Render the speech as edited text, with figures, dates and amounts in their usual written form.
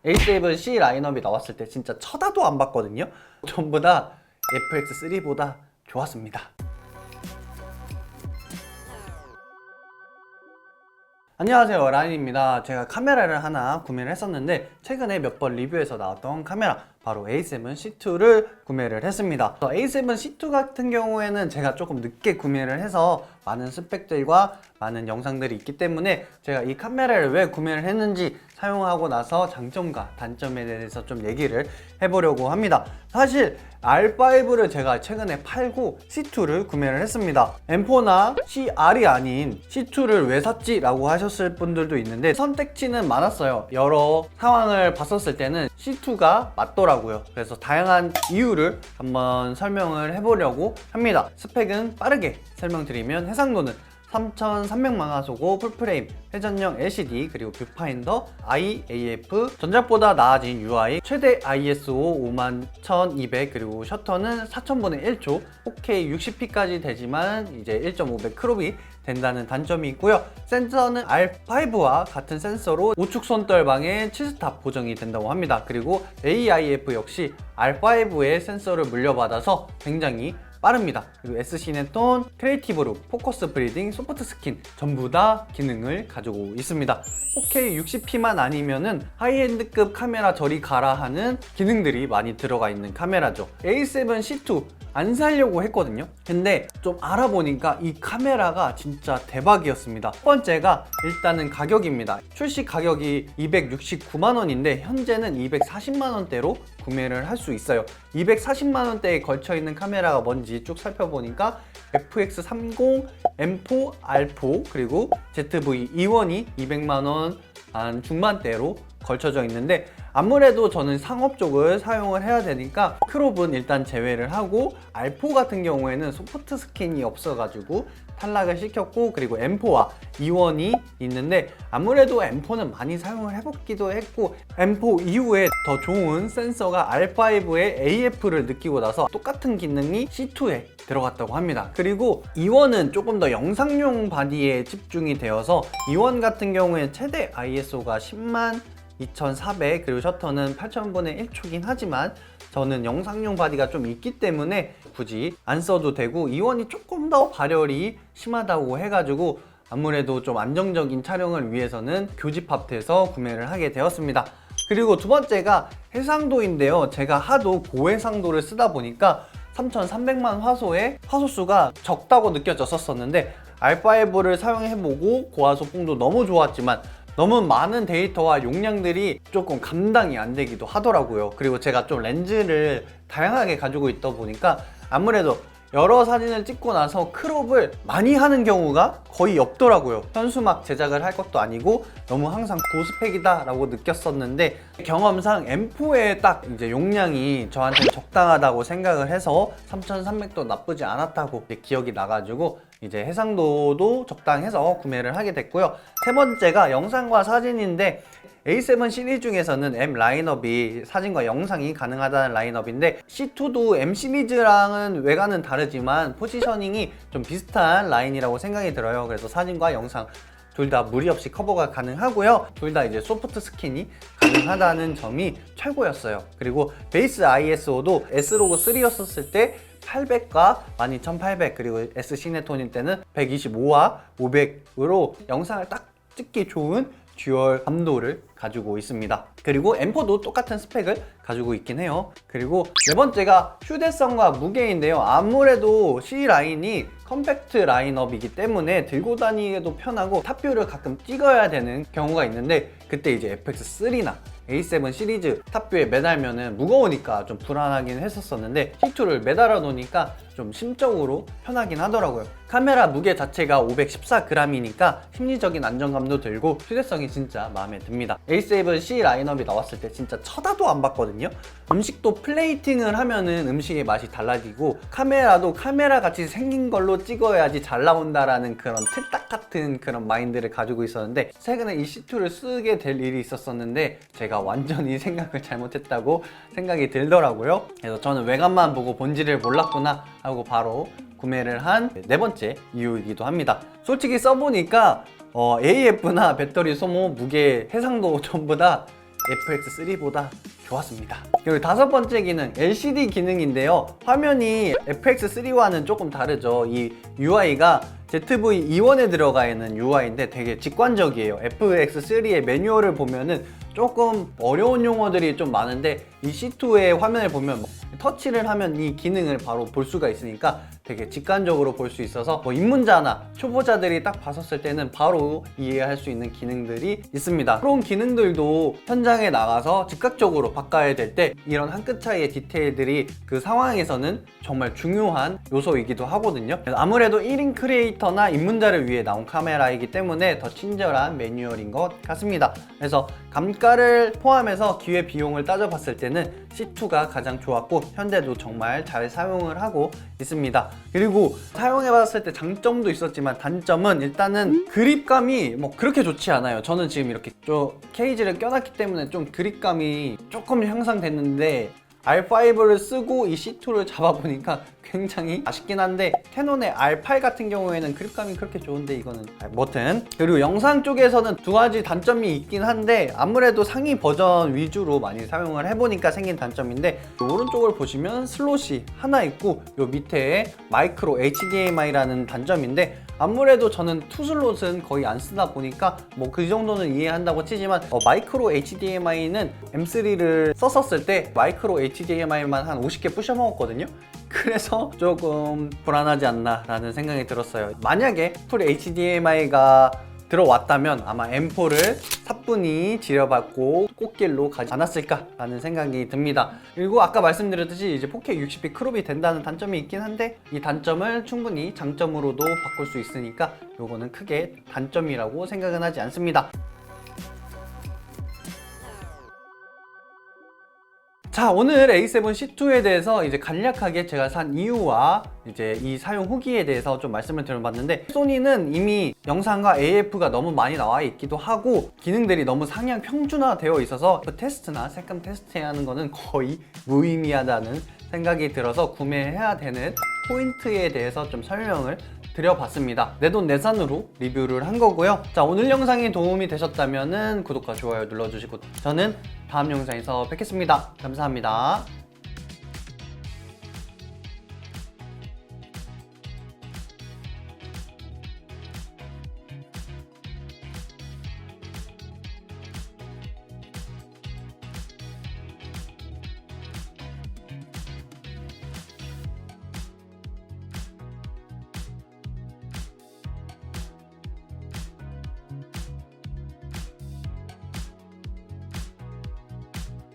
A7 C 라인업이 나왔을 때 진짜 쳐다도 안 봤거든요. 전부 다 FX3보다 좋았습니다. 안녕하세요, 라인입니다. 제가 카메라를 하나 구매를 했었는데 최근에 몇 번 리뷰에서 나왔던 카메라, 바로 A7 C2를 구매를 했습니다. A7 C2 같은 경우에는 제가 조금 늦게 구매를 해서 많은 스펙들과 많은 영상들이 있기 때문에 제가 이 카메라를 왜 구매를 했는지, 사용하고 나서 장점과 단점에 대해서 좀 얘기를 해보려고 합니다. 사실 R5를 제가 최근에 팔고 C2를 구매를 했습니다. M4나 CR이 아닌 C2를 왜 샀지? 라고 하셨을 분들도 있는데 선택지는 많았어요. 여러 상황을 봤었을 때는 C2가 맞더라고요. 그래서 다양한 이유를 한번 설명을 해보려고 합니다. 스펙은 빠르게 설명드리면, 해상도는 3300만화소고 풀프레임, 회전형 LCD, 그리고 뷰파인더, IAF, 전작보다 나아진 UI, 최대 ISO 51200, 그리고 셔터는 4000분의 1초, 4K 60p까지 되지만 이제 1.5배 크롭이 된다는 단점이 있고요. 센서는 R5와 같은 센서로 우측 손떨방에 7스탑 보정이 된다고 합니다. 그리고 AIF 역시 R5의 센서를 물려받아서 굉장히 빠릅니다. 그리고 SC네톤, 크리에이티브 룩, 포커스 브리딩, 소프트 스킨 전부 다 기능을 가지고 있습니다. 4K 60p만 아니면은 하이엔드급 카메라 저리 가라 하는 기능들이 많이 들어가 있는 카메라죠. A7 C2 안 살려고 했거든요. 근데 좀 알아보니까 이 카메라가 진짜 대박이었습니다. 첫 번째가 일단은 가격입니다. 출시 가격이 269만 원인데 현재는 240만 원대로 구매를 할 수 있어요. 240만 원대에 걸쳐 있는 카메라가 뭔지 쭉 살펴보니까 FX30, M4, R4, 그리고 ZV-E1이 200만 원 한 중반대로 걸쳐져 있는데, 아무래도 저는 상업 쪽을 사용을 해야 되니까 크롭은 일단 제외를 하고, R4 같은 경우에는 소프트 스킨이 없어가지고 탈락을 시켰고, 그리고 M4와 E1이 있는데 아무래도 M4는 많이 사용을 해보기도 했고, M4 이후에 더 좋은 센서가 R5의 AF를 느끼고 나서 똑같은 기능이 C2에 들어갔다고 합니다. 그리고 E1은 조금 더 영상용 바디에 집중이 되어서 E1 같은 경우에 최대 ISO가 102,400, 그리고 셔터는 8000분의 1초긴 하지만 저는 영상용 바디가 좀 있기 때문에 굳이 안 써도 되고, E1이 조금 더 발열이 심하다고 해가지고 아무래도 좀 안정적인 촬영을 위해서는 교집합돼서 구매를 하게 되었습니다. 그리고 두 번째가 해상도인데요. 제가 하도 고해상도를 쓰다 보니까 3300만 화소의 화소수가 적다고 느껴졌었는데, R5를 사용해보고 고화소풍도 너무 좋았지만 너무 많은 데이터와 용량들이 조금 감당이 안 되기도 하더라고요. 그리고 제가 좀 렌즈를 다양하게 가지고 있다 보니까 아무래도 여러 사진을 찍고 나서 크롭을 많이 하는 경우가 거의 없더라고요. 현수막 제작을 할 것도 아니고 너무 항상 고스펙이다 라고 느꼈었는데, 경험상 M4의 딱 이제 용량이 저한테 적당하다고 생각을 해서 3300도 나쁘지 않았다고 기억이 나가지고 이제 해상도도 적당해서 구매를 하게 됐고요. 세 번째가 영상과 사진인데, A7 시리즈 중에서는 M 라인업이 사진과 영상이 가능하다는 라인업인데, C2도 M 시리즈랑은 외관은 다르지만 포지셔닝이 좀 비슷한 라인이라고 생각이 들어요. 그래서 사진과 영상 둘 다 무리 없이 커버가 가능하고요. 둘 다 이제 소프트 스킨이 가능하다는 점이 최고였어요. 그리고 베이스 ISO도 S로고 3였었을 때 800과 12800, 그리고 SC네톤일 때는 125와 500으로 영상을 딱 찍기 좋은 듀얼 감도를 가지고 있습니다. 그리고 M4도 똑같은 스펙을 가지고 있긴 해요. 그리고 네 번째가 휴대성과 무게인데요. 아무래도 C 라인이 컴팩트 라인업이기 때문에 들고 다니기도 편하고 탑뷰를 가끔 찍어야 되는 경우가 있는데, 그때 이제 FX3나 A7 시리즈 탑뷰에 매달면은 무거우니까 좀 불안하긴 했었었는데, C2를 매달아 놓으니까 좀 심적으로 편하긴 하더라고요. 카메라 무게 자체가 514g이니까 심리적인 안정감도 들고 휴대성이 진짜 마음에 듭니다. A7 C 라인업이 나왔을 때 진짜 쳐다도 안 봤거든요. 음식도 플레이팅을 하면은 음식의 맛이 달라지고, 카메라도 카메라 같이 생긴 걸로 찍어야지 잘 나온다라는 그런 틀딱 같은 그런 마인드를 가지고 있었는데, 최근에 이 C2를 쓰게 될 일이 있었었는데 제가 완전히 생각을 잘못했다고 생각이 들더라고요. 그래서 저는 외관만 보고 본질을 몰랐구나 하고 바로 구매를 한 네 번째 이유이기도 합니다. 솔직히 써보니까 AF나 배터리 소모, 무게, 해상도 전부 다 FX3보다 좋았습니다. 그리고 다섯 번째 기능, LCD 기능인데요. 화면이 FX3와는 조금 다르죠. 이 UI가 ZV-E1에 들어가 있는 UI인데 되게 직관적이에요. FX3의 매뉴얼을 보면은 조금 어려운 용어들이 좀 많은데 이 C2의 화면을 보면 터치를 하면 이 기능을 바로 볼 수가 있으니까 되게 직관적으로 볼 수 있어서 입문자나 초보자들이 딱 봤었을 때는 바로 이해할 수 있는 기능들이 있습니다. 그런 기능들도 현장에 나가서 즉각적으로 바꿔야 될 때 이런 한 끗 차이의 디테일들이 그 상황에서는 정말 중요한 요소이기도 하거든요. 아무래도 1인 크리에이터나 입문자를 위해 나온 카메라이기 때문에 더 친절한 매뉴얼인 것 같습니다. 그래서 감가를 포함해서 기회 비용을 따져봤을 때는 C2가 가장 좋았고 현재도 정말 잘 사용을 하고 있습니다. 그리고 사용해봤을 때 장점도 있었지만 단점은 일단은 그립감이 뭐 그렇게 좋지 않아요. 저는 지금 이렇게 좀 케이지를 껴놨기 때문에 좀 그립감이 조금 향상됐는데 R5를 쓰고 이 C2를 잡아보니까 굉장히 아쉽긴 한데 캐논의 R8 같은 경우에는 그립감이 그렇게 좋은데 이거는 뭐든. 그리고 영상 쪽에서는 두 가지 단점이 있긴 한데 아무래도 상위 버전 위주로 많이 사용을 해보니까 생긴 단점인데 오른쪽을 보시면 슬롯이 하나 있고 요 밑에 마이크로 HDMI라는 단점인데 아무래도 저는 투 슬롯은 거의 안 쓰다 보니까 뭐 그 정도는 이해한다고 치지만 마이크로 HDMI는 M3를 썼었을 때 마이크로 HDMI만 한 50개 부셔 먹었거든요. 그래서 조금 불안하지 않나 라는 생각이 들었어요. 만약에 풀 HDMI가 들어왔다면 아마 M4를 사뿐히 지려받고 꽃길로 가지 않았을까 라는 생각이 듭니다. 그리고 아까 말씀드렸듯이 이제 4K 60p 크롭이 된다는 단점이 있긴 한데 이 단점을 충분히 장점으로도 바꿀 수 있으니까 요거는 크게 단점이라고 생각은 하지 않습니다. 자, 오늘 A7C2에 대해서 이제 간략하게 제가 산 이유와 이제 이 사용 후기에 대해서 좀 말씀을 드려봤는데 소니는 이미 영상과 AF가 너무 많이 나와 있기도 하고 기능들이 너무 상향 평준화되어 있어서 그 테스트나 색감 테스트해야 하는 거는 거의 무의미하다는 생각이 들어서 구매해야 되는 포인트에 대해서 좀 설명을 드려봤습니다. 내돈내산으로 리뷰를 한 거고요. 자, 오늘 영상이 도움이 되셨다면 구독과 좋아요 눌러주시고 저는 다음 영상에서 뵙겠습니다. 감사합니다.